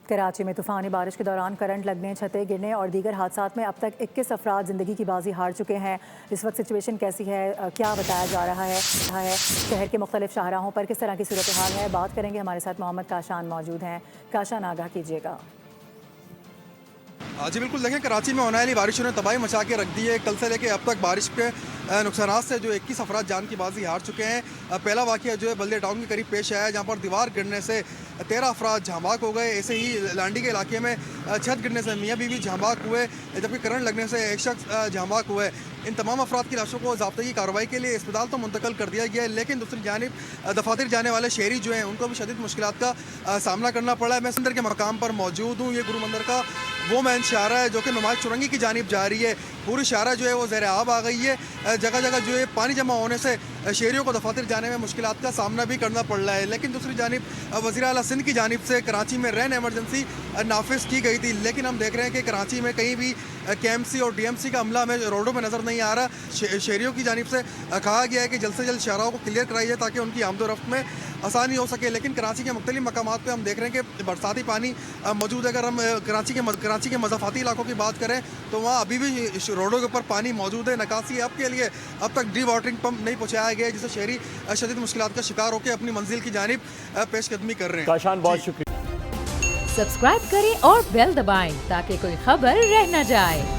कराची में तूफ़ानी बारिश के दौरान करंट लगने, छतें गिरने और दीगर हादसात में अब तक 21 अफराद ज़िंदगी की बाजी हार चुके हैं। इस वक्त सिचुएशन कैसी है, क्या बताया जा रहा है, शहर के मुख्तलिफ शाहराहों पर किस तरह की सूरत हाल है, बात करेंगे। हमारे साथ मोहम्मद काशान मौजूद हैं। काशान, आगाह कीजिएगा। जी बिल्कुल, देखें कराची में होने वाली बारिशों ने तबाही मचा के रख दी है। कल से लेकर अब तक बारिश के नुकसानात से जो 21 अफराद जान की बाजी हार चुके हैं। पहला वाक़या जो है बल्दिया टाउन के करीब पेश आया है, जहाँ पर दीवार गिरने से 13 अफराद झांबाक हो गए। ऐसे ही लांडी के इलाके में छत गिरने से मियाँ बीवी झांबाक हुए, जबकि करंट लगने से एक शख्स झांबाक हुए। इन तमाम अफराद की लाशों को ज़ाब्ते की कार्रवाई के लिए अस्पताल तो मुंतकिल कर दिया गया है, लेकिन दूसरी जानिब दफातर जाने वाले शहरी जो हैं उनको भी शदीद मुश्किलात का सामना करना पड़ा है। मैं मंदिर के मकाम पर मौजूद हूँ। ये गुरु मंदिर का वो मेन शारा है जो कि नुमाइश चुरंगी की जानिब जा रही है। पूरी शारा जो है वो ज़ेर आब आ गई है। जगह जगह जो है पानी जमा होने से शहरियों को दफातर जाने में मुश्किलात का सामना भी करना पड़ रहा है। लेकिन दूसरी जानिब वज़ीर आला सिंध की जानिब से कराची में रैन एमरजेंसी नाफिज की गई थी, लेकिन हम देख रहे हैं कि कराची में कहीं भी KMC और DMC का अमला हमें रोडों में नज़र नहीं आ रहा। शहरियों की जानिब से कहा गया है कि जल्द से जल्द शाहराहों को क्लियर कराई जाए ताकि उनकी आमदोरफ्त में आसानी हो सके। लेकिन कराची के मुख्तलिफ मकामात पर हम देख रहे हैं कि बरसाती पानी मौजूद है। अगर हम कराची के मज़ाफ़ाती इलाकों की बात करें तो वहाँ अभी भी रोडों के ऊपर पानी मौजूद है। निकासी अब के लिए अब तक डी वाटरिंग पम्प नहीं पहुँचाया गया, जिससे शहरी शदीद मुश्किलात का शिकार होकर अपनी मंजिल की जानिब पेशकदमी कर रहे हैं। काशान, बहुत शुक्रिया। सब्सक्राइब करें और बेल दबाएं ताकि कोई खबर रह न जाए।